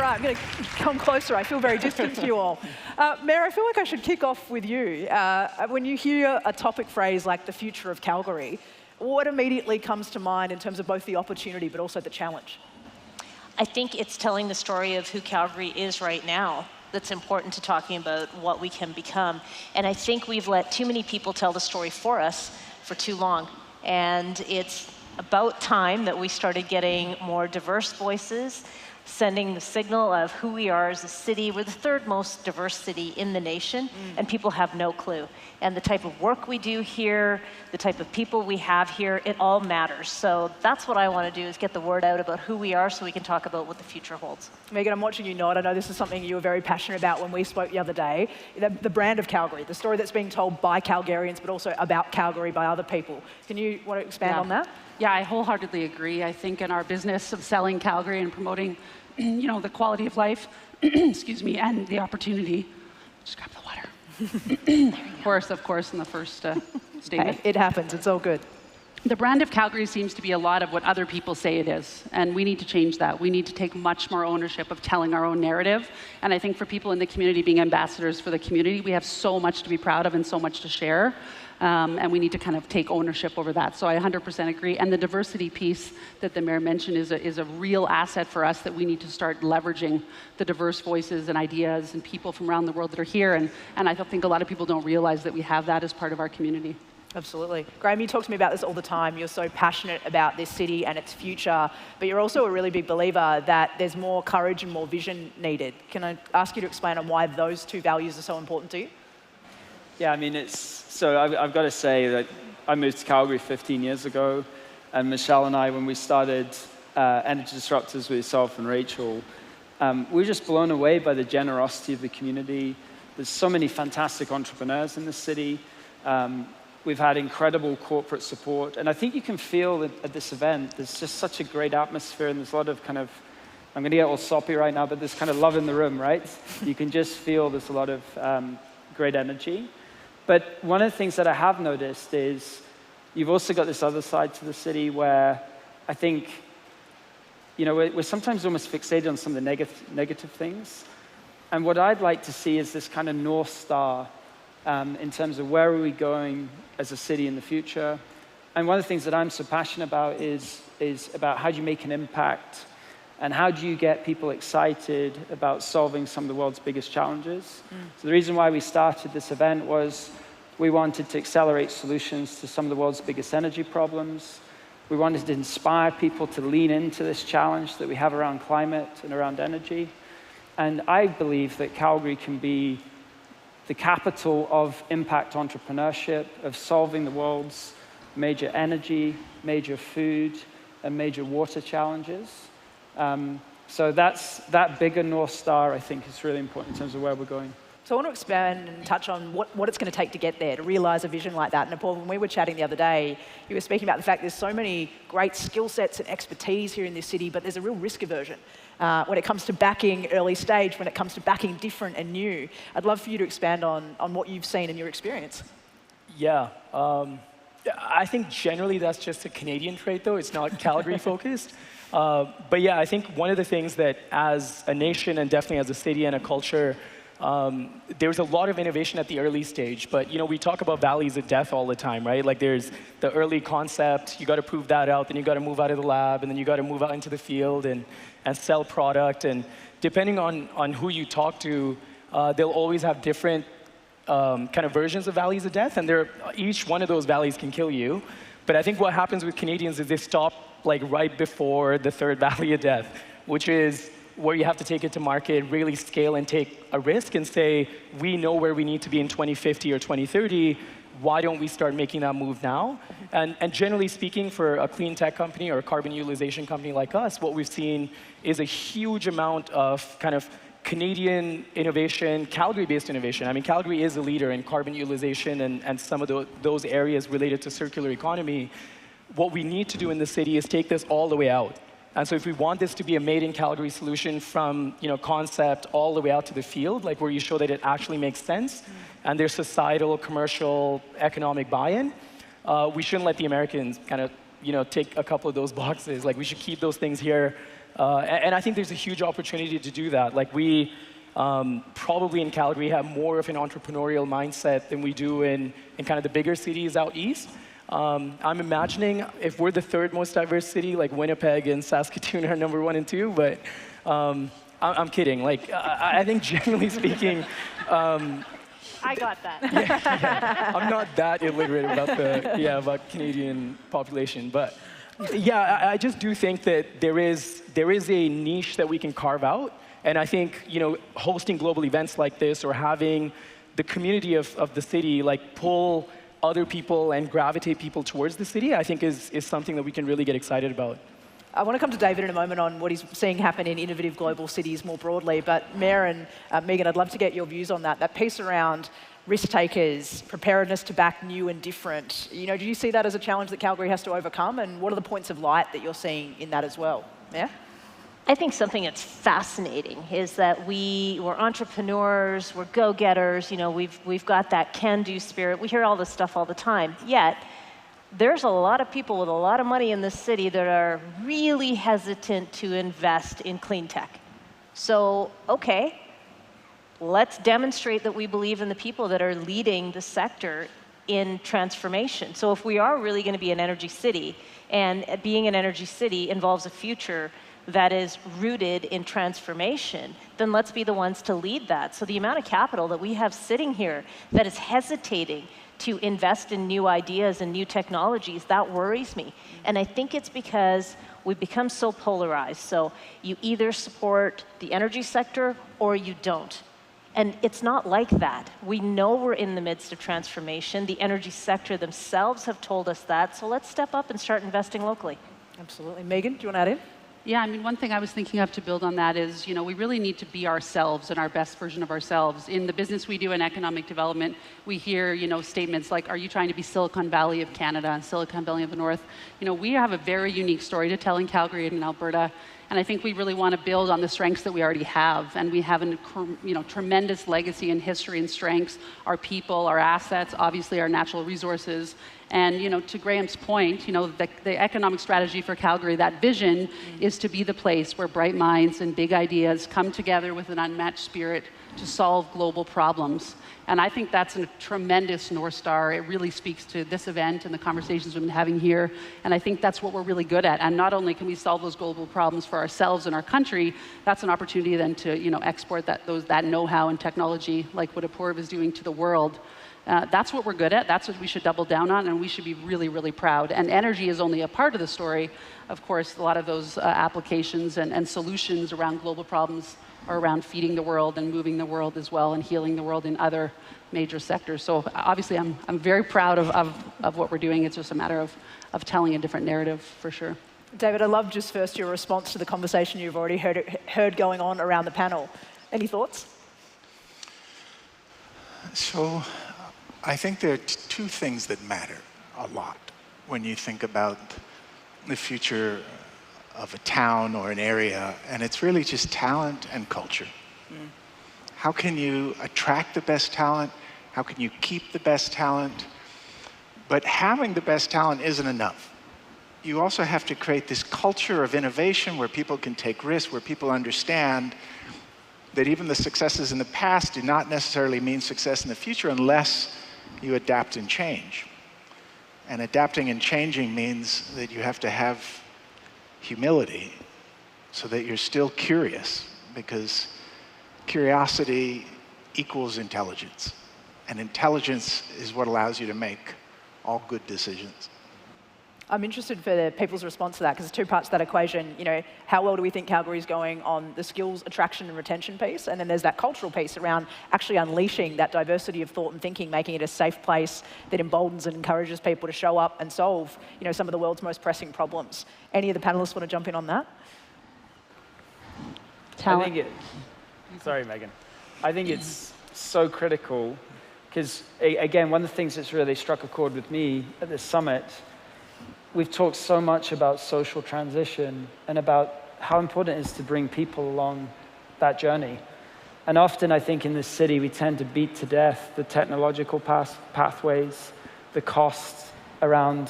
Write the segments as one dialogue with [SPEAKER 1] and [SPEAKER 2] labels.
[SPEAKER 1] right, I'm going to come closer. I feel very distant to you all. Mayor, I feel like I should kick off with you. When you hear a topic phrase like the future of Calgary, what immediately comes to mind in terms of both the opportunity but also the challenge?
[SPEAKER 2] I think it's telling the story of who Calgary is right now that's important to talking about what we can become. And I think we've let too many people tell the story for us for too long. And it's about time that we started getting more diverse voices, sending the signal of who we are as a city. We're the third most diverse city in the nation, and people have no clue. And the type of work we do here, the type of people we have here, it all matters. So that's what I want to do, is get the word out about who we are so we can talk about what the future holds.
[SPEAKER 1] Megan, I'm watching you nod. I know this is something you were very passionate about when we spoke the other day. The brand of Calgary, the story that's being told by Calgarians, but also about Calgary by other people. Can you want to expand on that?
[SPEAKER 3] Yeah, I wholeheartedly agree. I think in our business of selling Calgary and promoting the quality of life, excuse me, and the opportunity. Just grab the water. Of course, in the first statement.
[SPEAKER 1] Hey, it happens, it's all good.
[SPEAKER 3] The brand of Calgary seems to be a lot of what other people say it is, and we need to change that. We need to take much more ownership of telling our own narrative, and I think for people in the community, being ambassadors for the community, we have so much to be proud of and so much to share. And we need to kind of take ownership over that. So I 100% agree. And the diversity piece that the mayor mentioned is a real asset for us, that we need to start leveraging the diverse voices and ideas and people from around the world that are here. And I think a lot of people don't realize that we have that as part of our community.
[SPEAKER 1] Absolutely. Graham, you talk to me about this all the time. You're so passionate about this city and its future, but you're also a really big believer that there's more courage and more vision needed. Can I ask you to explain on why those two values are so important to you?
[SPEAKER 4] Yeah, I mean, I've got to say that I moved to Calgary 15 years ago, and Michelle and I, when we started Energy Disruptors with yourself and Rachel, we were just blown away by the generosity of the community. There's so many fantastic entrepreneurs in the city. We've had incredible corporate support, and I think you can feel that at this event, there's just such a great atmosphere, and there's a lot of kind of, I'm going to get all soppy right now, but there's kind of love in the room, right? You can just feel there's a lot of great energy. But one of the things that I have noticed is you've also got this other side to the city where I think, we're sometimes almost fixated on some of the negative things. And what I'd like to see is this kind of North Star in terms of where are we going as a city in the future. And one of the things that I'm so passionate about is about how do you make an impact and how do you get people excited about solving some of the world's biggest challenges. So the reason why we started this event was we wanted to accelerate solutions to some of the world's biggest energy problems. We wanted to inspire people to lean into this challenge that we have around climate and around energy. And I believe that Calgary can be the capital of impact entrepreneurship, of solving the world's major energy, major food, and major water challenges. So that bigger North Star, I think, is really important in terms of where we're going.
[SPEAKER 1] So I want to expand and touch on what it's going to take to get there, to realize a vision like that. And Paul, when we were chatting the other day, you were speaking about the fact there's so many great skill sets and expertise here in this city, but there's a real risk aversion when it comes to backing early stage, when it comes to backing different and new. I'd love for you to expand on what you've seen in your experience.
[SPEAKER 5] Yeah. I think generally that's just a Canadian trait, though. It's not Calgary-focused. But yeah, I think one of the things that as a nation and definitely as a city and a culture, there's a lot of innovation at the early stage. But we talk about valleys of death all the time, right? Like there's the early concept, you got to prove that out, then you got to move out of the lab, and then you got to move out into the field and sell product. And depending on who you talk to, they'll always have different kind of versions of valleys of death, and each one of those valleys can kill you. But I think what happens with Canadians is they stop like right before the third valley of death, which is where you have to take it to market, really scale and take a risk and say, we know where we need to be in 2050 or 2030, why don't we start making that move now? And generally speaking, for a clean tech company or a carbon utilization company like us, what we've seen is a huge amount of kind of Canadian innovation, Calgary-based innovation. I mean, Calgary is a leader in carbon utilization and some of those areas related to circular economy. What we need to do in the city is take this all the way out. And so if we want this to be a made-in-Calgary solution from concept all the way out to the field, like where you show that it actually makes sense, and there's societal, commercial, economic buy-in, we shouldn't let the Americans kind of take a couple of those boxes. Like we should keep those things here. And I think there's a huge opportunity to do that. Like we probably in Calgary have more of an entrepreneurial mindset than we do in kind of the bigger cities out east. I'm imagining if we're the third most diverse city, like Winnipeg and Saskatoon are number 1 and 2, but I'm kidding. Like, I think generally speaking,
[SPEAKER 2] I got that.
[SPEAKER 5] I'm not that illiterate about Canadian population, but yeah, I just do think that there is a niche that we can carve out, and I think hosting global events like this or having the community of the city like pull other people and gravitate people towards the city, I think is something that we can really get excited about.
[SPEAKER 1] I want to come to David in a moment on what he's seeing happen in innovative global cities more broadly, but Mayor and Megan, I'd love to get your views on that piece around risk takers, preparedness to back new and different. Do you see that as a challenge that Calgary has to overcome, and what are the points of light that you're seeing in that as well? Yeah?
[SPEAKER 2] I think something that's fascinating is that we're entrepreneurs, we're go-getters, we've got that can-do spirit. We hear all this stuff all the time, yet there's a lot of people with a lot of money in this city that are really hesitant to invest in clean tech. So, okay, let's demonstrate that we believe in the people that are leading the sector in transformation. So if we are really going to be an energy city, and being an energy city involves a future that is rooted in transformation, then let's be the ones to lead that. So the amount of capital that we have sitting here that is hesitating to invest in new ideas and new technologies, that worries me. And I think it's because we've become so polarized. So you either support the energy sector or you don't. And it's not like that. We know we're in the midst of transformation. The energy sector themselves have told us that. So let's step up and start investing locally.
[SPEAKER 1] Absolutely. Megan, do you want to add in?
[SPEAKER 3] Yeah, I mean, one thing I was thinking of to build on that is, we really need to be ourselves and our best version of ourselves. In the business we do in economic development, we hear, statements like, are you trying to be Silicon Valley of Canada and Silicon Valley of the North? We have a very unique story to tell in Calgary and in Alberta. And I think we really want to build on the strengths that we already have. And we have a tremendous legacy and history and strengths, our people, our assets, obviously our natural resources. And to Graham's point, the economic strategy for Calgary, that vision is to be the place where bright minds and big ideas come together with an unmatched spirit to solve global problems. And I think that's a tremendous North Star. It really speaks to this event and the conversations we've been having here. And I think that's what we're really good at. And not only can we solve those global problems for ourselves and our country, that's an opportunity then to export that know-how and technology like what Apoorv is doing to the world. That's what we're good at. That's what we should double down on, and we should be really, really proud. And energy is only a part of the story. Of course, a lot of those applications and solutions around global problems are around feeding the world and moving the world as well and healing the world in other major sectors. So obviously, I'm very proud of what we're doing. It's just a matter of telling a different narrative, for sure.
[SPEAKER 1] David, I love just first your response to the conversation you've already heard going on around the panel. Any thoughts?
[SPEAKER 6] So I think there are two things that matter a lot when you think about the future of a town or an area, and it's really just talent and culture. How can you attract the best talent? How can you keep the best talent? But having the best talent isn't enough. You also have to create this culture of innovation where people can take risks, where people understand that even the successes in the past do not necessarily mean success in the future unless you adapt and change. And adapting and changing means that you have to have humility so that you're still curious, because curiosity equals intelligence. And intelligence is what allows you to make all good decisions.
[SPEAKER 1] I'm interested for the people's response to that, because there's two parts to that equation. How well do we think Calgary's going on the skills attraction and retention piece? And then there's that cultural piece around actually unleashing that diversity of thought and thinking, making it a safe place that emboldens and encourages people to show up and solve, some of the world's most pressing problems. Any of the panelists want to jump in on that?
[SPEAKER 2] Talent.
[SPEAKER 4] Sorry, Megan. I think it's so critical, because again, one of the things that's really struck a chord with me at this summit, we've talked so much about social transition and about how important it is to bring people along that journey. And often, I think in this city, we tend to beat to death the technological pathways, the costs around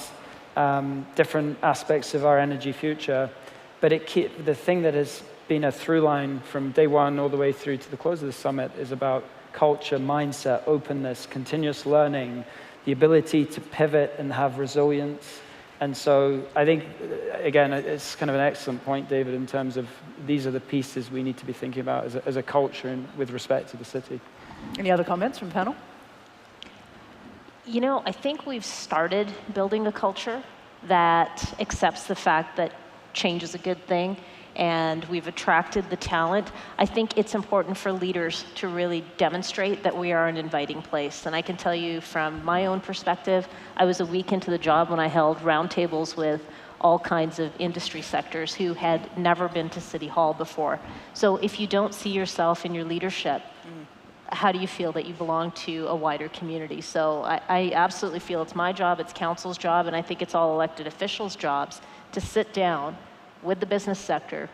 [SPEAKER 4] different aspects of our energy future. But the thing that has been a through line from day one all the way through to the close of the summit is about culture, mindset, openness, continuous learning, the ability to pivot and have resilience. And so I think, again, it's kind of an excellent point, David, in terms of these are the pieces we need to be thinking about as a culture and with respect to the city.
[SPEAKER 1] Any other comments from the panel?
[SPEAKER 2] You know, I think we've started building a culture that accepts the fact that change is a good thing, and we've attracted the talent. I think it's important for leaders to really demonstrate that we are an inviting place. And I can tell you from my own perspective, I was a week into the job when I held roundtables with all kinds of industry sectors who had never been to City Hall before. So if you don't see yourself in your leadership, how do you feel that you belong to a wider community? So I absolutely feel it's my job, it's council's job, and I think it's all elected officials' jobs to sit down with the business sector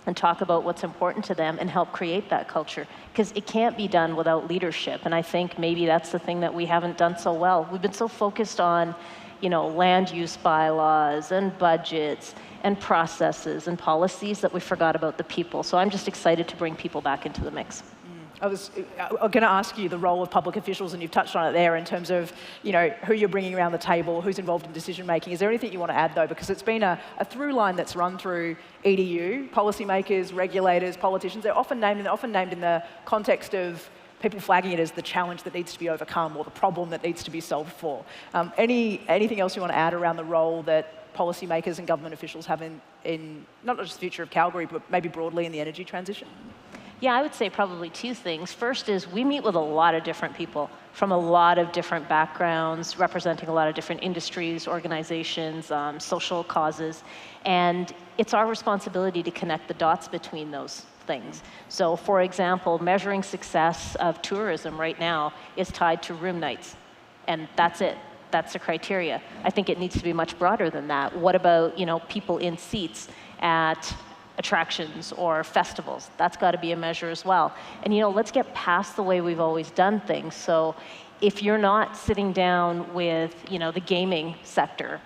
[SPEAKER 2] and talk about what's important to them and help create that culture. Because it can't be done without leadership. And I think maybe that's the thing that we haven't done so well. We've been so focused on, you know, land use bylaws and budgets and processes and policies that we forgot about the people. So I'm just excited to bring people back into the mix.
[SPEAKER 1] I was going to ask you the role of public officials, and you've touched on it there in terms of, you know, who you're bringing around the table, who's involved in decision making. Is there anything you want to add, though? Because it's been a through line that's run through EDU, policymakers, regulators, politicians. They're often named in the context of people flagging it as the challenge that needs to be overcome or the problem that needs to be solved for. Anything else you want to add around the role that policymakers and government officials have in not just the future of Calgary, but maybe broadly in the energy transition?
[SPEAKER 2] Yeah, I would say probably two things. First is we meet with a lot of different people from a lot of different backgrounds, representing a lot of different industries, organizations, social causes, and it's our responsibility to connect the dots between those things. So for example, measuring success of tourism right now is tied to room nights, and that's it. That's the criteria. I think it needs to be much broader than that. What about, you know, people in seats at attractions or festivals? That's got to be a measure as well. And, you know, let's get past the way we've always done things. So if you're not sitting down with, you know, the gaming sector,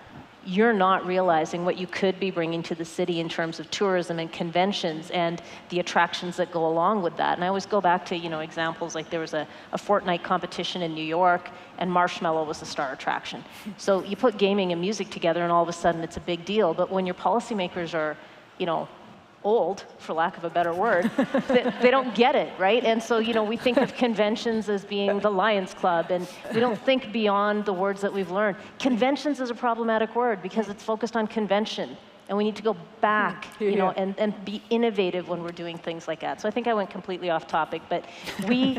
[SPEAKER 2] you're not realizing what you could be bringing to the city in terms of tourism and conventions and the attractions that go along with that. And I always go back to, you know, examples like there was a Fortnite competition in New York, and Marshmallow was the star attraction. So you put gaming and music together, and all of a sudden it's a big deal. But when your policymakers are, you know, old, for lack of a better word, they don't get it, right? And so, you know, we think of conventions as being the Lions Club, and we don't think beyond the words that we've learned. Conventions is a problematic word because it's focused on convention, and we need to go back, you know, and be innovative when we're doing things like that. So I think I went completely off topic, but we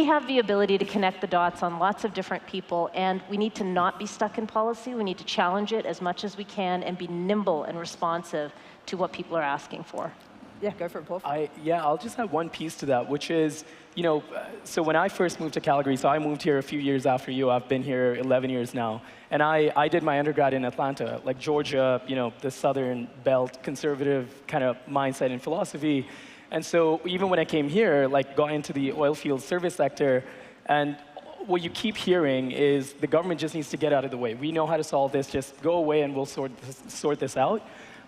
[SPEAKER 2] have the ability to connect the dots on lots of different people, and we need to not be stuck in policy. We need to challenge it as much as we can and be nimble and responsive to what people are asking for.
[SPEAKER 1] Yeah, go for it, Paul.
[SPEAKER 5] I'll just add one piece to that, which is, you know, so when I first moved to Calgary, so I moved here a few years after you. I've been here 11 years now. And I did my undergrad in Atlanta, like Georgia, you know, the Southern Belt, conservative kind of mindset and philosophy. And so even when I came here, like got into the oil field service sector, and what you keep hearing is the government just needs to get out of the way. We know how to solve this, just go away and we'll sort this out.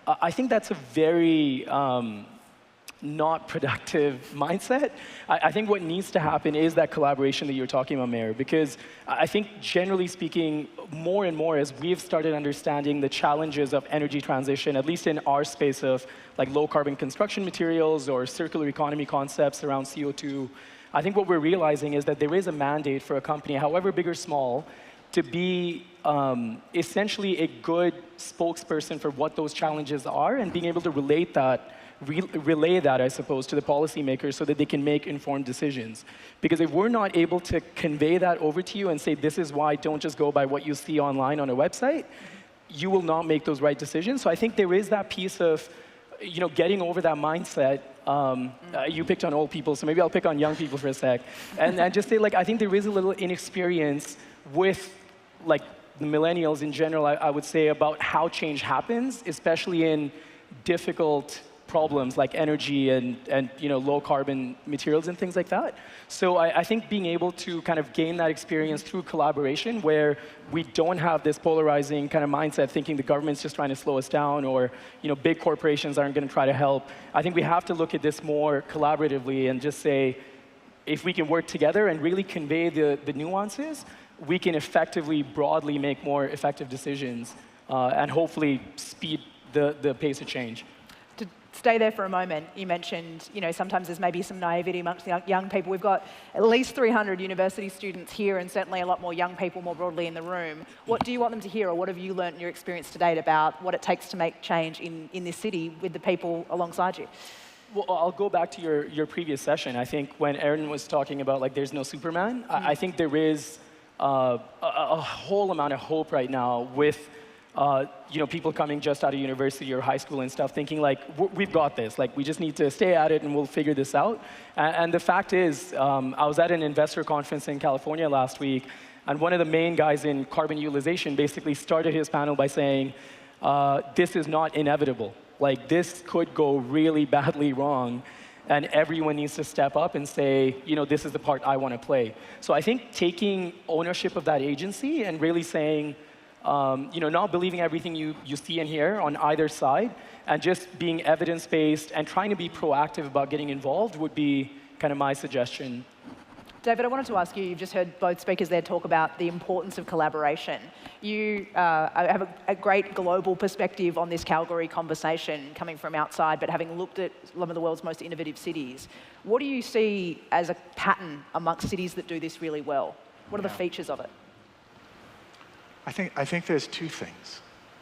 [SPEAKER 5] I think that's a very not productive mindset. I think what needs to happen is that collaboration that you're talking about, Mayor, because I think generally speaking, more and more as we've started understanding the challenges of energy transition, at least in our space of like low carbon construction materials or circular economy concepts around CO2, I think what we're realizing is that there is a mandate for a company, however big or small, to be essentially a good spokesperson for what those challenges are and being able to relay that, I suppose, to the policymakers so that they can make informed decisions. Because if we're not able to convey that over to you and say, this is why, don't just go by what you see online on a website, you will not make those right decisions. So I think there is that piece of, you know, getting over that mindset. You picked on old people, so maybe I'll pick on young people for a sec. And just say, like, I think there is a little inexperience with, like, the millennials in general, I would say, about how change happens, especially in difficult problems like energy and low carbon materials and things like that. So I think being able to kind of gain that experience through collaboration where we don't have this polarizing kind of mindset thinking the government's just trying to slow us down or big corporations aren't going to try to help. I think we have to look at this more collaboratively and just say, if we can work together and really convey the nuances, we can effectively, broadly make more effective decisions and hopefully speed the pace of change.
[SPEAKER 1] To stay there for a moment, you mentioned, sometimes there's maybe some naivety amongst the young people. We've got at least 300 university students here and certainly a lot more young people more broadly in the room. What do you want them to hear, or what have you learned in your experience to date about what it takes to make change in this city with the people alongside you?
[SPEAKER 5] Well, I'll go back to your previous session. I think when Aaron was talking about like there's no Superman, I think there is a whole amount of hope right now with people coming just out of university or high school and stuff, thinking like, we've got this. Like, we just need to stay at it and we'll figure this out. And the fact is, I was at an investor conference in California last week, and one of the main guys in carbon utilization basically started his panel by saying, this is not inevitable. Like, this could go really badly wrong, and everyone needs to step up and say, this is the part I want to play. So I think taking ownership of that agency and really saying, not believing everything you see and hear on either side, and just being evidence-based and trying to be proactive about getting involved would be kind of my suggestion.
[SPEAKER 1] David, I wanted to ask you, you've just heard both speakers there talk about the importance of collaboration. You have a great global perspective on this Calgary conversation coming from outside, but having looked at some of the world's most innovative cities. What do you see as a pattern amongst cities that do this really well? What are the features of it?
[SPEAKER 6] I think there's two things.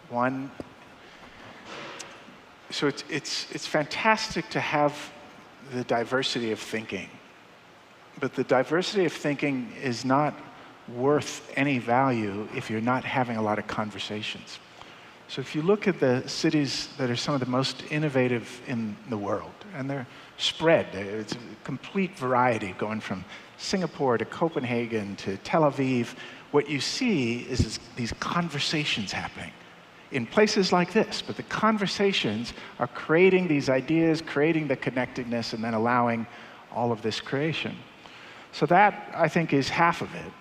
[SPEAKER 6] One, so it's fantastic to have the diversity of thinking, but the diversity of thinking is not worth any value if you're not having a lot of conversations. So if you look at the cities that are some of the most innovative in the world, and they're spread, it's a complete variety going from Singapore to Copenhagen to Tel Aviv, what you see is these conversations happening in places like this, but the conversations are creating these ideas, creating the connectedness, and then allowing all of this creation. So that, I think, is half of it.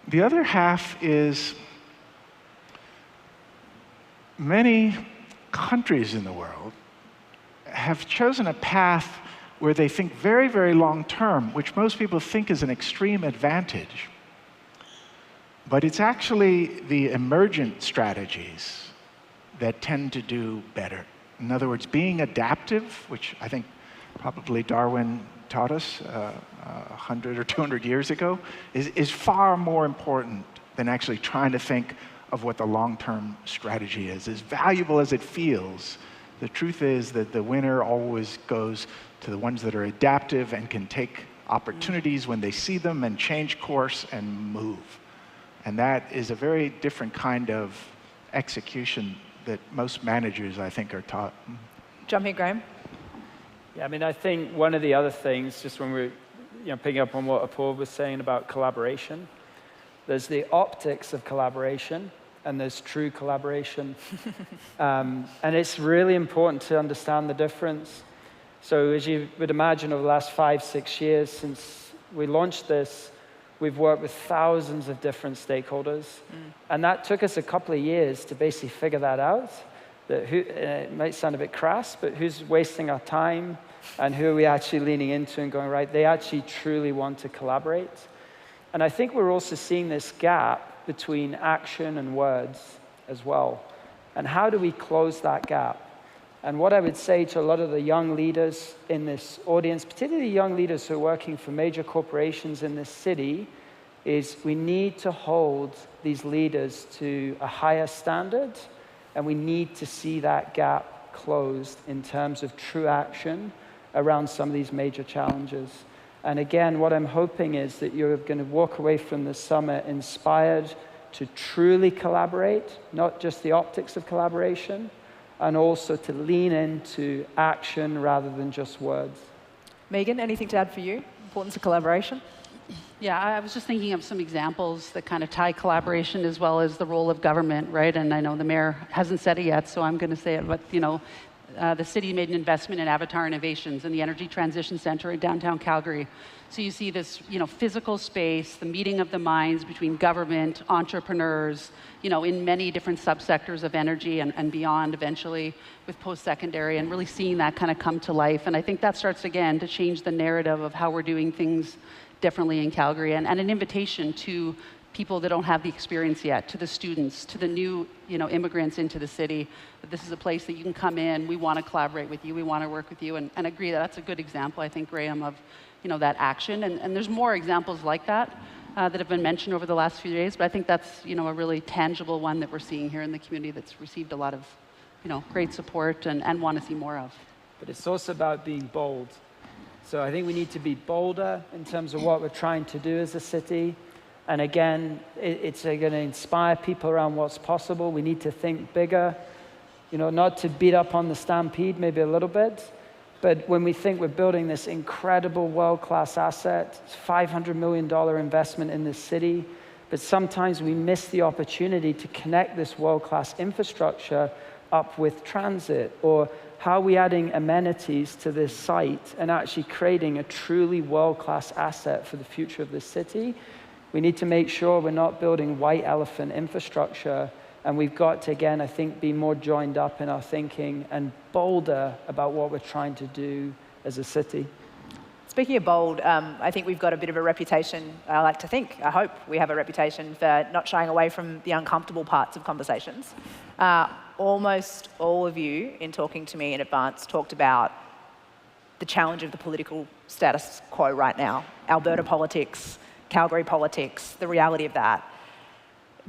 [SPEAKER 6] The other half is many countries in the world have chosen a path where they think very, very long term, which most people think is an extreme advantage. But it's actually the emergent strategies that tend to do better. In other words, being adaptive, which I think probably Darwin taught us 100 or 200 years ago, is far more important than actually trying to think of what the long-term strategy is. As valuable as it feels, the truth is that the winner always goes to the ones that are adaptive and can take opportunities when they see them and change course and move. And that is a very different kind of execution that most managers, I think, are taught.
[SPEAKER 1] Jump in, Graham.
[SPEAKER 4] Yeah, I mean, I think one of the other things, just when we're picking up on what Apoorv was saying about collaboration, there's the optics of collaboration, and there's true collaboration. And it's really important to understand the difference. So as you would imagine, over the last 5-6 years since we launched this, we've worked with thousands of different stakeholders. And that took us a couple of years to basically figure that out. That it might sound a bit crass, but who's wasting our time and who are we actually leaning into and going, right, they actually truly want to collaborate. And I think we're also seeing this gap between action and words as well. And how do we close that gap? And what I would say to a lot of the young leaders in this audience, particularly young leaders who are working for major corporations in this city, is we need to hold these leaders to a higher standard, and we need to see that gap closed in terms of true action around some of these major challenges. And again, what I'm hoping is that you're going to walk away from the summit inspired to truly collaborate, not just the optics of collaboration, and also to lean into action rather than just words.
[SPEAKER 1] Megan, anything to add for you? Importance of collaboration?
[SPEAKER 3] Yeah, I was just thinking of some examples that kind of tie collaboration as well as the role of government, right? And I know the mayor hasn't said it yet, so I'm going to say it, but the city made an investment in Avatar Innovations in the Energy Transition Center in downtown Calgary. So you see this, physical space, the meeting of the minds between government, entrepreneurs, in many different subsectors of energy and beyond eventually with post-secondary, and really seeing that kind of come to life. And I think that starts again to change the narrative of how we're doing things differently in Calgary, and an invitation to people that don't have the experience yet, to the students, to the new immigrants into the city, that this is a place that you can come in, we want to collaborate with you, we want to work with you, and agree that that's a good example, I think, Graham, of that action. And there's more examples like that that have been mentioned over the last few days, but I think that's a really tangible one that we're seeing here in the community that's received a lot of great support and want to see more of.
[SPEAKER 4] But it's also about being bold. So I think we need to be bolder in terms of what we're trying to do as a city. And again, it's going to inspire people around what's possible. We need to think bigger, not to beat up on the stampede, maybe a little bit. But when we think we're building this incredible world-class asset, it's $500 million investment in this city, but sometimes we miss the opportunity to connect this world-class infrastructure up with transit, or how are we adding amenities to this site and actually creating a truly world-class asset for the future of this city. We need to make sure we're not building white elephant infrastructure, and we've got to, again, I think, be more joined up in our thinking and bolder about what we're trying to do as a city.
[SPEAKER 1] Speaking of bold, I think we've got a bit of a reputation, I like to think, I hope we have a reputation for not shying away from the uncomfortable parts of conversations. Almost all of you, in talking to me in advance, talked about the challenge of the political status quo right now. Alberta politics, Calgary politics, the reality of that.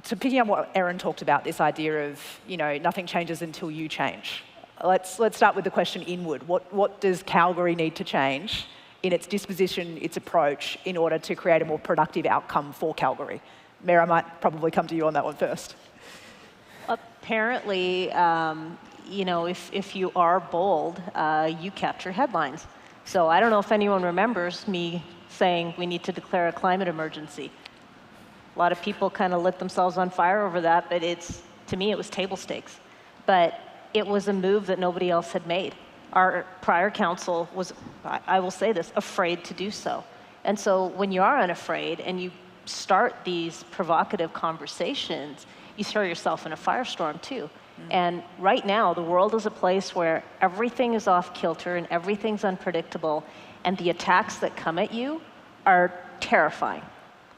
[SPEAKER 1] So picking up what Erin talked about, this idea of, nothing changes until you change. Let's start with the question inward. What does Calgary need to change in its disposition, its approach, in order to create a more productive outcome for Calgary? Mayor, I might probably come to you on that one first.
[SPEAKER 2] Apparently, if you are bold, you capture headlines. So I don't know if anyone remembers me saying we need to declare a climate emergency. A lot of people kind of lit themselves on fire over that, but to me, it was table stakes. But it was a move that nobody else had made. Our prior council was, I will say this, afraid to do so. And so when you are unafraid and you start these provocative conversations, you throw yourself in a firestorm too. And right now, the world is a place where everything is off kilter and everything's unpredictable, and the attacks that come at you are terrifying.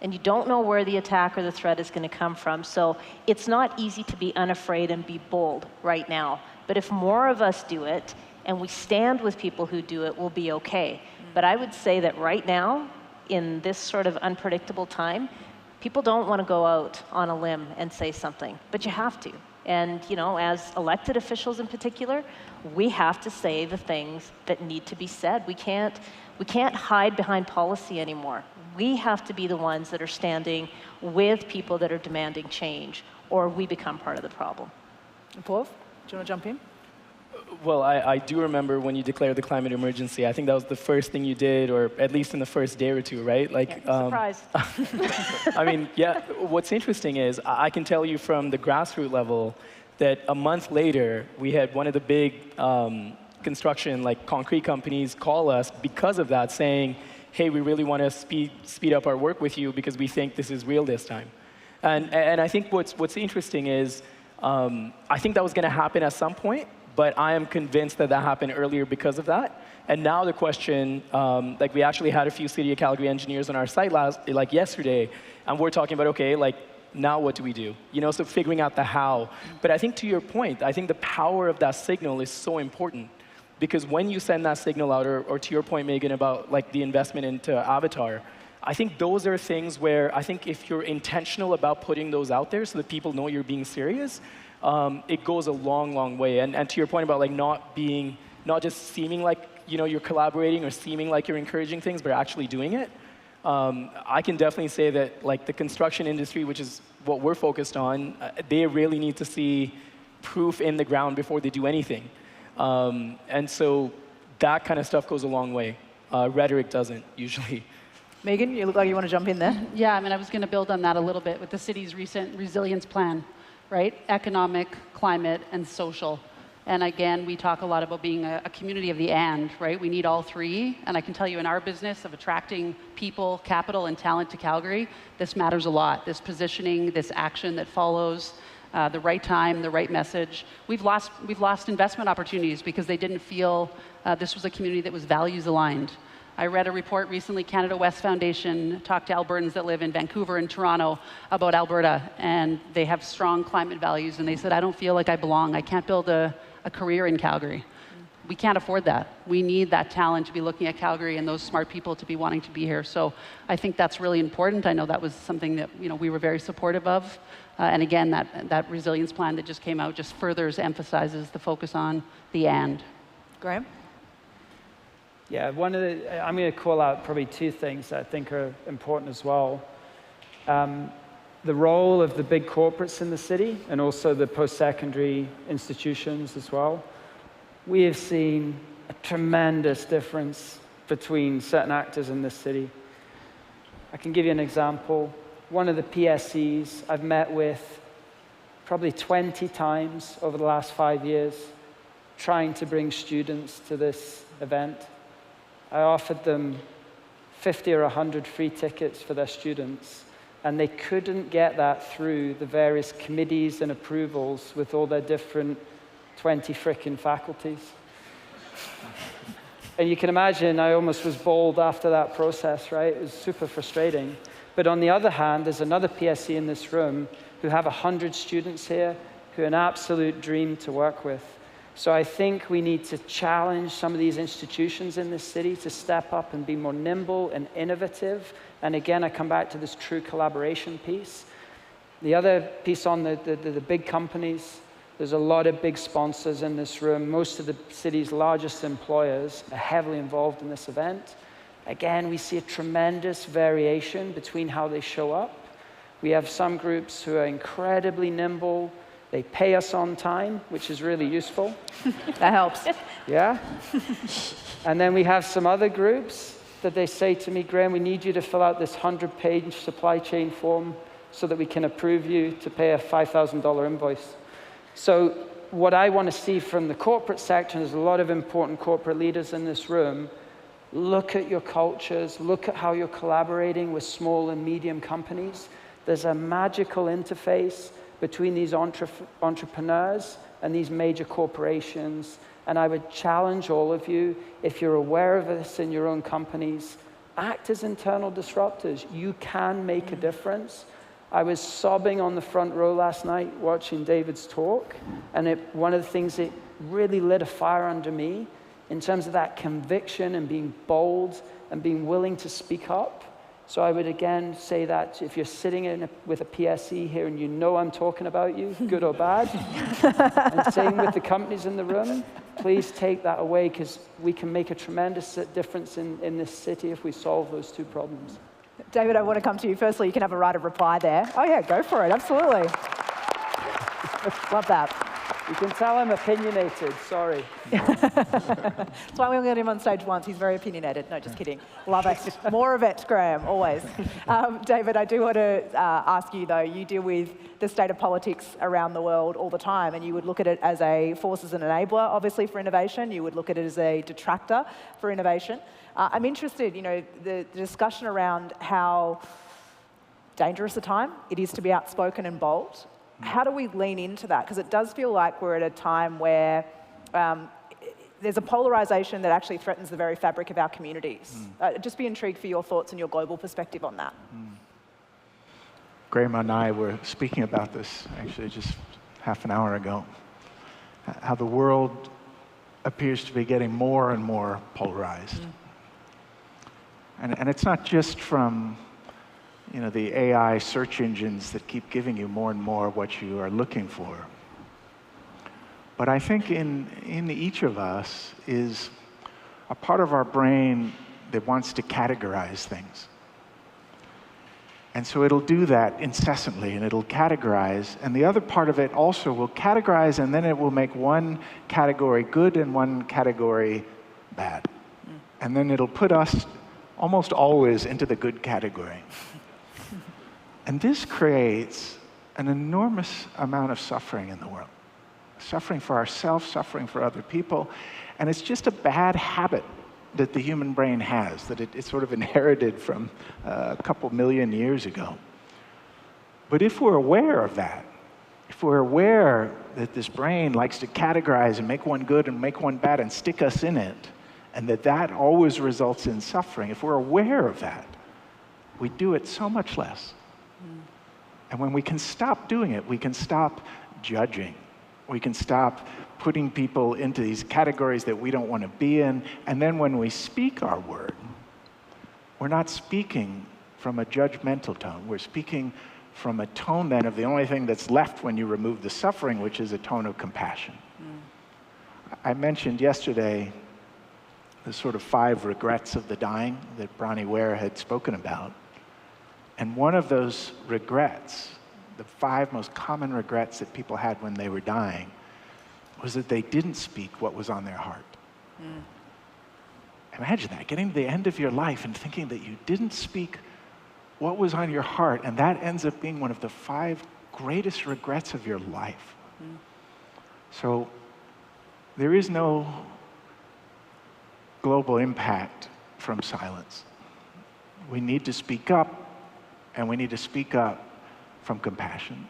[SPEAKER 2] And you don't know where the attack or the threat is going to come from. So it's not easy to be unafraid and be bold right now. But if more of us do it, and we stand with people who do it, we'll be okay. But I would say that right now, in this sort of unpredictable time, people don't want to go out on a limb and say something, but you have to. And as elected officials in particular, we have to say the things that need to be said. We can't hide behind policy anymore. We have to be the ones that are standing with people that are demanding change, or we become part of the problem.
[SPEAKER 1] Paul, do you want to jump in?
[SPEAKER 5] Well, I do remember when you declared the climate emergency. I think that was the first thing you did, or at least in the first day or two, right?
[SPEAKER 2] Surprise.
[SPEAKER 5] I mean, yeah, what's interesting is I can tell you from the grassroots level that a month later, we had one of the big construction, concrete companies call us because of that, saying, hey, we really want to speed up our work with you because we think this is real this time. And I think what's interesting is, I think that was going to happen at some point, but I am convinced that happened earlier because of that. And now the question, we actually had a few City of Calgary engineers on our site yesterday, and we're talking about, okay, now what do we do? So figuring out the how. But I think to your point, I think the power of that signal is so important, because when you send that signal out, or to your point, Megan, about the investment into Avatar, I think those are things where I think if you're intentional about putting those out there so that people know you're being serious, it goes a long, long way. And to your point about not just seeming like you're collaborating or seeming like you're encouraging things, but actually doing it. I can definitely say that the construction industry, which is what we're focused on, they really need to see proof in the ground before they do anything. And so that kind of stuff goes a long way. Rhetoric doesn't usually.
[SPEAKER 1] Megan, you look like you want to jump in there.
[SPEAKER 3] Yeah, I mean, I was going to build on that a little bit with the city's recent resilience plan, right? Economic, climate, and social. And again, we talk a lot about being a community of the and, right? We need all three. And I can tell you in our business of attracting people, capital, and talent to Calgary, this matters a lot. This positioning, this action that follows, the right time, the right message. We've lost investment opportunities because they didn't feel this was a community that was values aligned. I read a report recently, Canada West Foundation talked to Albertans that live in Vancouver and Toronto about Alberta, and they have strong climate values, and they said, I don't feel like I belong. I can't build a career in Calgary. We can't afford that. We need that talent to be looking at Calgary and those smart people to be wanting to be here. So I think that's really important. I know that was something that we were very supportive of. And again, that resilience plan that just came out just furthers emphasizes the focus on the and.
[SPEAKER 1] Graham?
[SPEAKER 4] Yeah, I'm going to call out probably two things that I think are important as well. The role of the big corporates in the city and also the post-secondary institutions as well. We have seen a tremendous difference between certain actors in this city. I can give you an example. One of the PSCs I've met with probably 20 times over the last 5 years, trying to bring students to this event. I offered them 50 or 100 free tickets for their students, and they couldn't get that through the various committees and approvals with all their different 20 frickin' faculties. And you can imagine I almost was bawled after that process, right? It was super frustrating. But on the other hand, there's another PSC in this room who have 100 students here who are an absolute dream to work with. So I think we need to challenge some of these institutions in this city to step up and be more nimble and innovative. And again, I come back to this true collaboration piece. The other piece on the big companies, there's a lot of big sponsors in this room. Most of the city's largest employers are heavily involved in this event. Again, we see a tremendous variation between how they show up. We have some groups who are incredibly nimble. They pay us on time, which is really useful.
[SPEAKER 1] That helps.
[SPEAKER 4] Yeah? And then we have some other groups that they say to me, Graham, we need you to fill out this 100-page supply chain form so that we can approve you to pay a $5,000 invoice. So what I want to see from the corporate sector, there's a lot of important corporate leaders in this room, look at your cultures, look at how you're collaborating with small and medium companies. There's a magical interface between these entrepreneurs and these major corporations. And I would challenge all of you, if you're aware of this in your own companies, act as internal disruptors. You can make a difference. I was sobbing on the front row last night watching David's talk, and one of the things that really lit a fire under me in terms of that conviction and being bold and being willing to speak up. So I would again say that if you're sitting with a PSC here and you know I'm talking about you, good or bad, and same with the companies in the room, please take that away, because we can make a tremendous difference in this city if we solve those two problems.
[SPEAKER 1] David, I want to come to you. Firstly, you can have a right of reply there. Oh yeah, go for it, absolutely. Love that.
[SPEAKER 4] You can tell I'm opinionated, sorry.
[SPEAKER 1] That's why we only got him on stage once. He's very opinionated. No, just kidding. Love it. More of it, Graham, always. David, I do want to ask you, though, you deal with the state of politics around the world all the time, and you would look at it as a force as an enabler, obviously, for innovation. You would look at it as a detractor for innovation. I'm interested, the discussion around how dangerous a time it is to be outspoken and bold. How do we lean into that? Because it does feel like we're at a time where there's a polarization that actually threatens the very fabric of our communities. Just be intrigued for your thoughts and your global perspective on that.
[SPEAKER 6] Graham and I were speaking about this actually just half an hour ago. How the world appears to be getting more and more polarized. And it's not just from the AI search engines that keep giving you more and more what you are looking for. But I think in each of us is a part of our brain that wants to categorize things. And so it'll do that incessantly, and it'll categorize. And the other part of it also will categorize, and then it will make one category good and one category bad. And then it'll put us almost always into the good category. And this creates an enormous amount of suffering in the world. suffering for ourselves, suffering for other people. And it's just a bad habit that the human brain has, that it's sort of inherited from a couple million years ago. But if we're aware of that, if we're aware that this brain likes to categorize and make one good and make one bad and stick us in it, and that always results in suffering, if we're aware of that, we do it so much less. And when we can stop doing it, we can stop judging. We can stop putting people into these categories that we don't want to be in. And then when we speak our word, we're not speaking from a judgmental tone. We're speaking from a tone then of the only thing that's left when you remove the suffering, which is a tone of compassion. I mentioned yesterday the sort of 5 regrets of the dying that Bronnie Ware had spoken about. And one of those regrets, the 5 most common regrets that people had when they were dying, was that they didn't speak what was on their heart. Imagine that, getting to the end of your life and thinking that you didn't speak what was on your heart, and that ends up being one of the 5 greatest regrets of your life. So there is no global impact from silence. We need to speak up, and we need to speak up from compassion.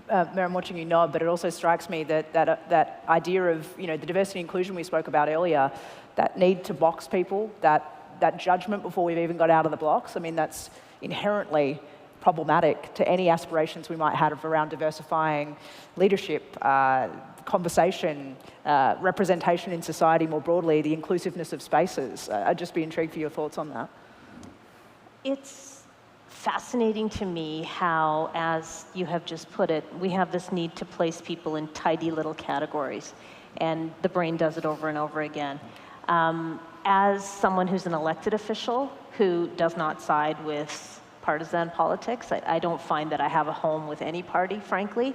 [SPEAKER 1] Mary, I'm watching you nod, but it also strikes me that idea of the diversity and inclusion we spoke about earlier, that need to box people, that judgment before we've even got out of the blocks. I mean, that's inherently problematic to any aspirations we might have around diversifying leadership, conversation, representation in society more broadly, the inclusiveness of spaces. I'd just be intrigued for your thoughts on that.
[SPEAKER 2] It's fascinating to me how, as you have just put it, we have this need to place people in tidy little categories, and the brain does it over and over again. As someone who's an elected official who does not side with partisan politics, I don't find that I have a home with any party, frankly.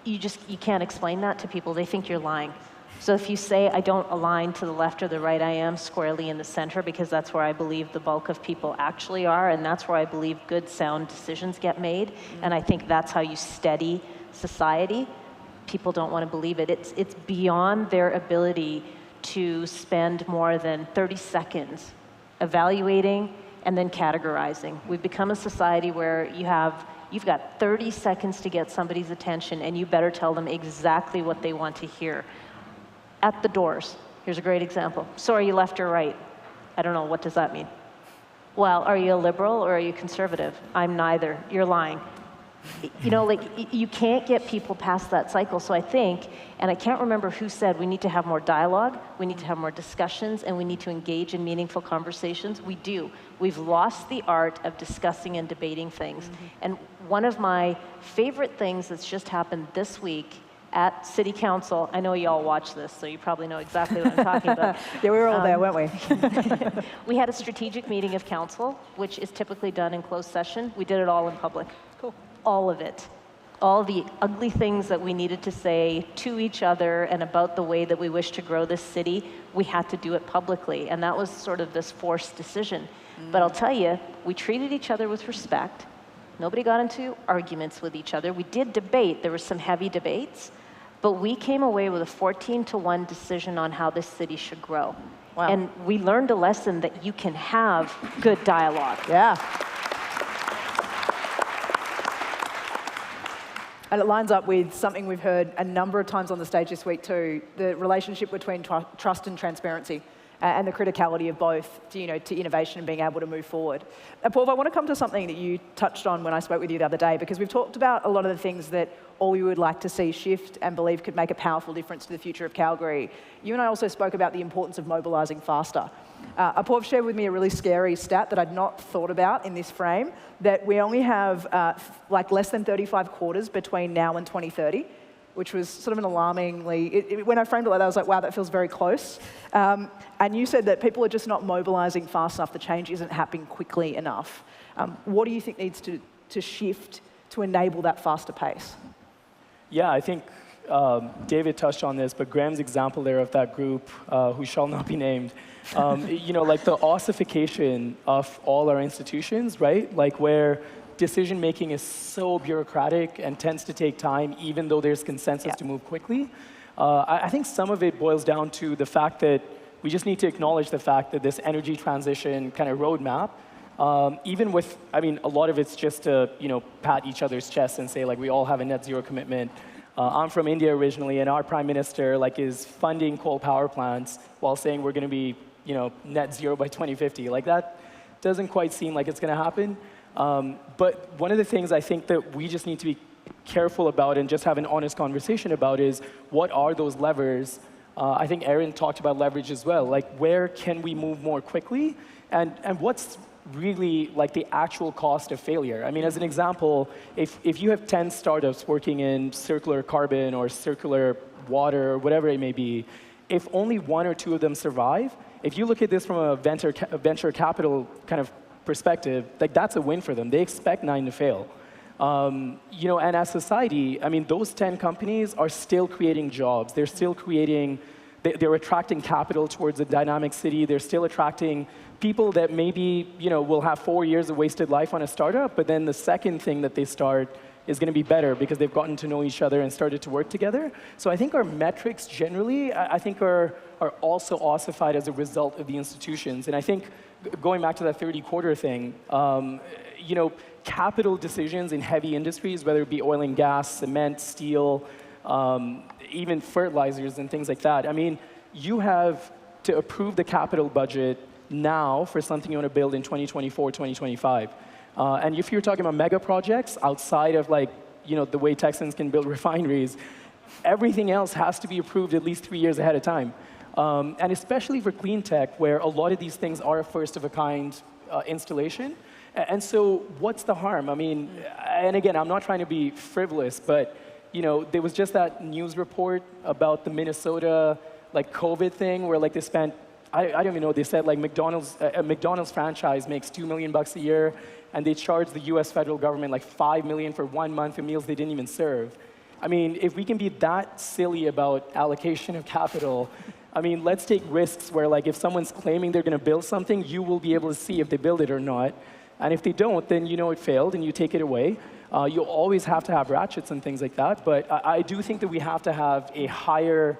[SPEAKER 2] You can't explain that to people. They think you're lying. So if you say, I don't align to the left or the right, I am squarely in the center, because that's where I believe the bulk of people actually are, and that's where I believe good, sound decisions get made, and I think that's how you steady society. People don't want to believe it. It's beyond their ability to spend more than 30 seconds evaluating and then categorizing. We've become a society where you've got 30 seconds to get somebody's attention, and you better tell them exactly what they want to hear. At the doors, here's a great example. So are you left or right? I don't know, what does that mean? Well, are you a liberal or are you conservative? I'm neither. You're lying. You can't get people past that cycle. So I think, and I can't remember who said, we need to have more dialogue, we need to have more discussions, and we need to engage in meaningful conversations. We do. We've lost the art of discussing and debating things. And one of my favorite things that's just happened this week at City Council, I know you all watch this, so you probably know exactly what I'm talking about.
[SPEAKER 1] Yeah, we were all there, weren't we?
[SPEAKER 2] We had a strategic meeting of council, which is typically done in closed session. We did it all in public.
[SPEAKER 1] Cool.
[SPEAKER 2] All of it. All the ugly things that we needed to say to each other and about the way that we wish to grow this city, we had to do it publicly. And that was sort of this forced decision. But I'll tell you, we treated each other with respect. Nobody got into arguments with each other. We did debate. There were some heavy debates. But we came away with a 14-1 decision on how this city should grow.
[SPEAKER 1] Wow.
[SPEAKER 2] And we learned a lesson that you can have good dialogue.
[SPEAKER 1] Yeah. And it lines up with something we've heard a number of times on the stage this week too, the relationship between trust and transparency, and the criticality of both to innovation and being able to move forward. Paul, I want to come to something that you touched on when I spoke with you the other day, because we've talked about a lot of the things that all we would like to see shift and believe could make a powerful difference to the future of Calgary. You and I also spoke about the importance of mobilising faster. Apoorv shared with me a really scary stat that I'd not thought about in this frame, that we only have less than 35 quarters between now and 2030, which was sort of an alarmingly, when I framed it like that, I was like, wow, that feels very close. And you said that people are just not mobilising fast enough, the change isn't happening quickly enough. What do you think needs to shift to enable that faster pace?
[SPEAKER 5] Yeah, I think David touched on this, but Graham's example there of that group, who shall not be named, like the ossification of all our institutions, right? Like where decision making is so bureaucratic and tends to take time, even though there's consensus to move quickly. I think some of it boils down to the fact that we just need to acknowledge the fact that this energy transition kind of roadmap, even with, I mean, a lot of it's just to, pat each other's chests and say, like, we all have a net zero commitment. I'm from India originally, and our prime minister, like, is funding coal power plants while saying we're going to be, net zero by 2050. Like, that doesn't quite seem like it's going to happen. But one of the things I think that we just need to be careful about and just have an honest conversation about is what are those levers? I think Aaron talked about leverage as well. Like, where can we move more quickly? And what's really like the actual cost of failure? I mean, as an example, if you have 10 startups working in circular carbon or circular water or whatever it may be, if only 1 or 2 of them survive, if you look at this from a venture capital kind of perspective, like, that's a win for them. They expect 9 to fail. And as society, I mean, those 10 companies are still creating jobs. They're still creating, they're attracting capital towards a dynamic city. They're still attracting people that maybe, will have 4 years of wasted life on a startup, but then the second thing that they start is going to be better because they've gotten to know each other and started to work together. So I think our metrics generally, I think are also ossified as a result of the institutions. And I think going back to that 30-quarter thing, capital decisions in heavy industries, whether it be oil and gas, cement, steel, even fertilizers and things like that. I mean, you have to approve the capital budget now for something you want to build in 2024, 2025. And if you're talking about mega projects outside of, like, the way Texans can build refineries, everything else has to be approved at least 3 years ahead of time. And especially for clean tech, where a lot of these things are a first-of-a-kind installation. And so what's the harm? I mean, and again, I'm not trying to be frivolous, but there was just that news report about the Minnesota, like, COVID thing where, like, they spent, I don't even know, they said, like, a McDonald's franchise makes $2 million a year, and they charged the US federal government like $5 million for 1 month of meals they didn't even serve. I mean, if we can be that silly about allocation of capital, I mean, let's take risks where, like, if someone's claiming they're going to build something, you will be able to see if they build it or not. And if they don't, then it failed and you take it away. You'll always have to have ratchets and things like that. But I do think that we have to have a higher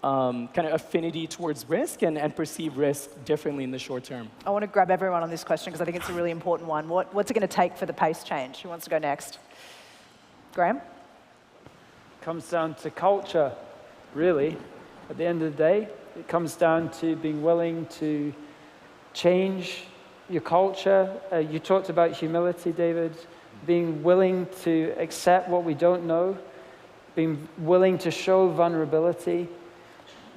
[SPEAKER 5] kind of affinity towards risk and perceive risk differently in the short term.
[SPEAKER 1] I want to grab everyone on this question because I think it's a really important one. What's it going to take for the pace change? Who wants to go next? Graham?
[SPEAKER 4] Comes down to culture, really. At the end of the day, it comes down to being willing to change your culture. You talked about humility, David. Being willing to accept what we don't know. Being willing to show vulnerability.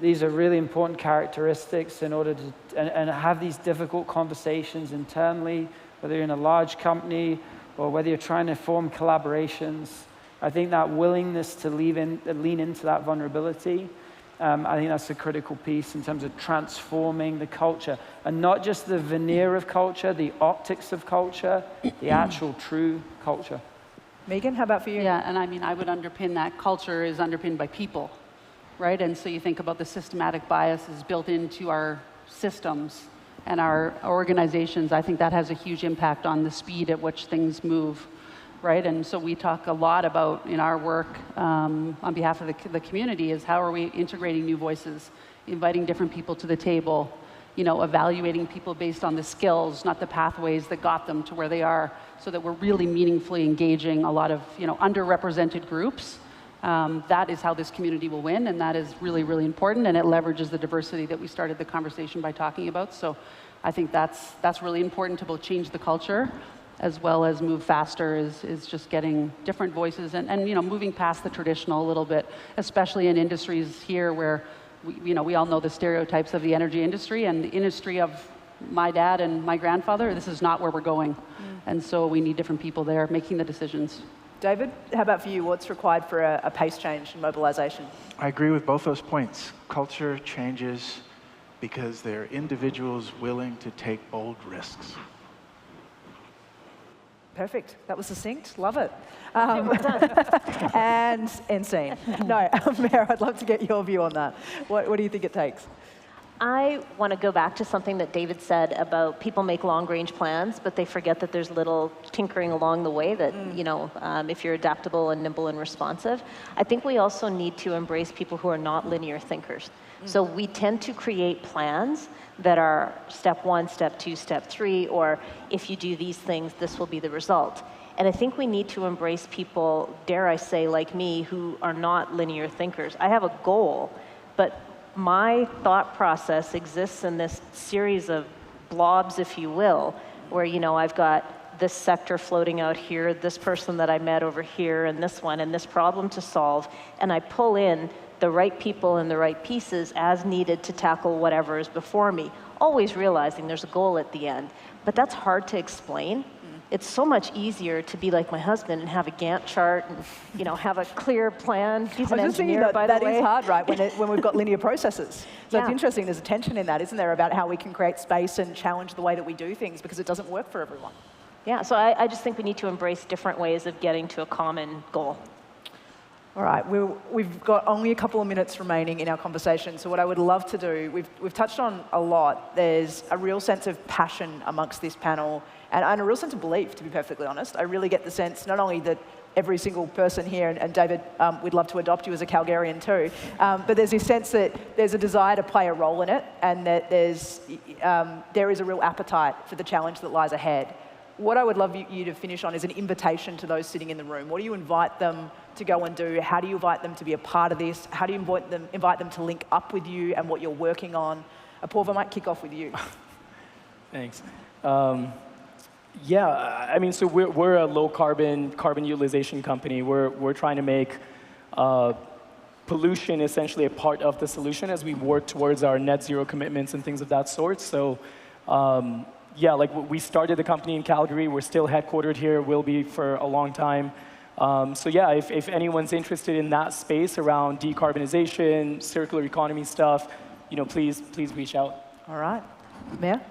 [SPEAKER 4] These are really important characteristics in order to and have these difficult conversations internally, whether you're in a large company or whether you're trying to form collaborations. I think that willingness to lean into that vulnerability, I think that's a critical piece in terms of transforming the culture. And not just the veneer of culture, the optics of culture, the actual true culture.
[SPEAKER 1] Megan, how about for you?
[SPEAKER 3] Yeah, and I mean, I would underpin that culture is underpinned by people, right? And so you think about the systematic biases built into our systems and our organizations. I think that has a huge impact on the speed at which things move, right? And so we talk a lot about in our work on behalf of the community is how are we integrating new voices, inviting different people to the table, evaluating people based on the skills, not the pathways that got them to where they are, so that we're really meaningfully engaging a lot of underrepresented groups. That is how this community will win, and that is really, really important, and it leverages the diversity that we started the conversation by talking about. So I think that's really important to both change the culture as well as move faster is just getting different voices and moving past the traditional a little bit, especially in industries here where we all know the stereotypes of the energy industry and the industry of my dad and my grandfather. This is not where we're going. And so we need different people there making the decisions.
[SPEAKER 1] David, how about for you? What's required for a pace change and mobilization?
[SPEAKER 6] I agree with both those points. Culture changes because they're individuals willing to take bold risks.
[SPEAKER 1] Perfect. That was succinct. Love it. And scene. No, Mayor, I'd love to get your view on that. What do you think it takes?
[SPEAKER 2] I want to go back to something that David said about people make long-range plans, but they forget that there's little tinkering along the way that, if you're adaptable and nimble and responsive. I think we also need to embrace people who are not linear thinkers. So we tend to create plans that are step 1, step 2, step 3, or if you do these things, this will be the result. And I think we need to embrace people, dare I say, like me, who are not linear thinkers. I have a goal, but my thought process exists in this series of blobs, if you will, where, I've got this sector floating out here, this person that I met over here, and this one, and this problem to solve, and I pull in the right people and the right pieces as needed to tackle whatever is before me, always realizing there's a goal at the end. But that's hard to explain. It's so much easier to be like my husband and have a Gantt chart and, have a clear plan. He's an engineer, by the way.
[SPEAKER 1] That is hard, right, when we've got linear processes. So it's interesting, there's a tension in that, isn't there, about how we can create space and challenge the way that we do things because it doesn't work for everyone.
[SPEAKER 2] Yeah, so I just think we need to embrace different ways of getting to a common goal.
[SPEAKER 1] All right, we've got only a couple of minutes remaining in our conversation, so what I would love to do, we've touched on a lot. There's a real sense of passion amongst this panel, and a real sense of belief, to be perfectly honest. I really get the sense, not only that every single person here, and David, we'd love to adopt you as a Calgarian too, but there's this sense that there's a desire to play a role in it, and that there is a real appetite for the challenge that lies ahead. What I would love you to finish on is an invitation to those sitting in the room. What do you invite them to go and do? How do you invite them to be a part of this? How do you invite them to link up with you and what you're working on? Apoorv, I might kick off with you.
[SPEAKER 5] Thanks. So we're a low carbon utilization company. We're trying to make pollution essentially a part of the solution as we work towards our net zero commitments and things of that sort. So we started the company in Calgary. We're still headquartered here, will be for a long time. If anyone's interested in that space around decarbonization, circular economy stuff, please reach out.
[SPEAKER 1] All right. Mayor?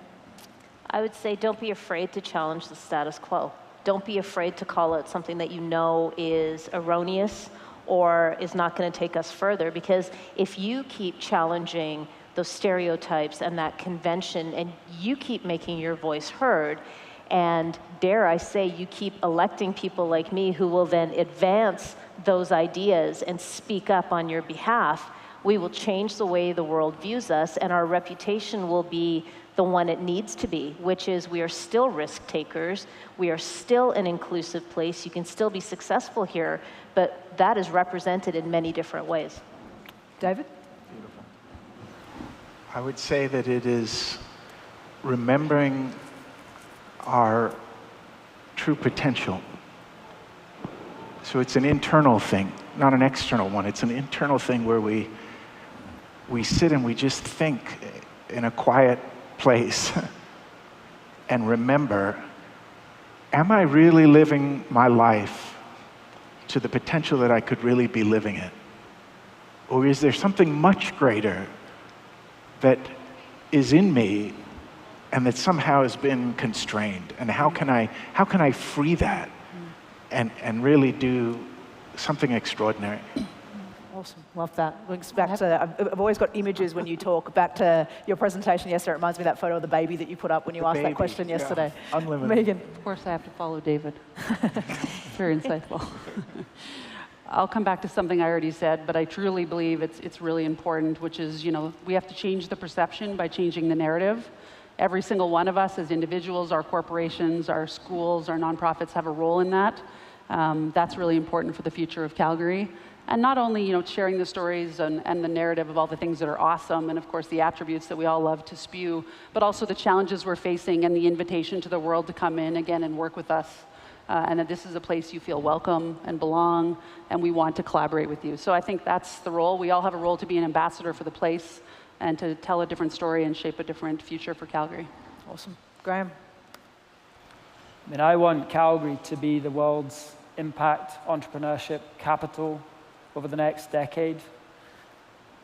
[SPEAKER 2] I would say don't be afraid to challenge the status quo. Don't be afraid to call out something that you know is erroneous or is not going to take us further, because if you keep challenging those stereotypes and that convention, and you keep making your voice heard, and dare I say, you keep electing people like me who will then advance those ideas and speak up on your behalf, we will change the way the world views us, and our reputation will be the one it needs to be, which is we are still risk takers, we are still an inclusive place, you can still be successful here, but that is represented in many different ways.
[SPEAKER 1] David?
[SPEAKER 6] I would say that it is remembering our true potential. So it's an internal thing, not an external one. It's an internal thing where we sit and we just think in a quiet place and remember, am I really living my life to the potential that I could really be living it? Or is there something much greater that is in me and that somehow has been constrained? And how can I free that and really do something extraordinary?
[SPEAKER 1] Awesome, love that. Links back to, I've always got images when you talk, back to your presentation yesterday. It reminds me of that photo of the baby that you put up when you asked that question yesterday.
[SPEAKER 6] Yeah. Unlimited.
[SPEAKER 1] Megan.
[SPEAKER 3] Of course, I have to follow David. Very insightful. I'll come back to something I already said, but I truly believe it's really important, which is, we have to change the perception by changing the narrative. Every single one of us as individuals, our corporations, our schools, our nonprofits have a role in that. That's really important for the future of Calgary. And not only, sharing the stories and the narrative of all the things that are awesome, and of course the attributes that we all love to spew, but also the challenges we're facing and the invitation to the world to come in again and work with us. And that this is a place you feel welcome and belong, and we want to collaborate with you. So I think that's the role. We all have a role to be an ambassador for the place and to tell a different story and shape a different future for Calgary.
[SPEAKER 1] Awesome. Graham?
[SPEAKER 4] I want Calgary to be the world's impact entrepreneurship capital over the next decade.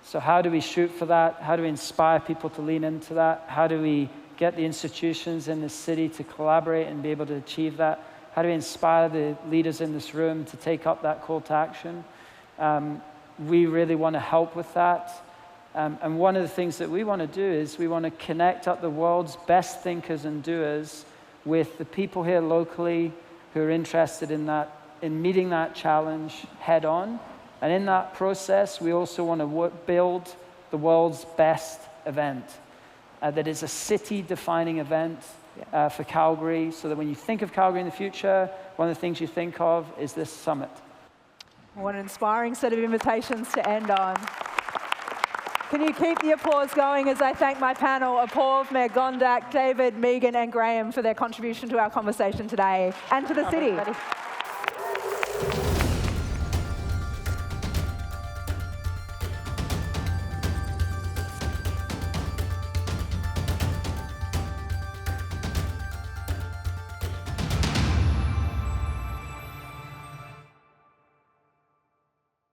[SPEAKER 4] So how do we shoot for that? How do we inspire people to lean into that? How do we get the institutions in this city to collaborate and be able to achieve that? How do we inspire the leaders in this room to take up that call to action? We really want to help with that. And one of the things that we want to do is we want to connect up the world's best thinkers and doers with the people here locally who are interested in that, in meeting that challenge head on. And in that process, we also want to build the world's best event that is a city-defining event for Calgary, so that when you think of Calgary in the future, one of the things you think of is this summit.
[SPEAKER 1] What an inspiring set of invitations to end on. Can you keep the applause going as I thank my panel, Apoorv, Mayor Gondak, David, Megan, and Graham for their contribution to our conversation today and to the city.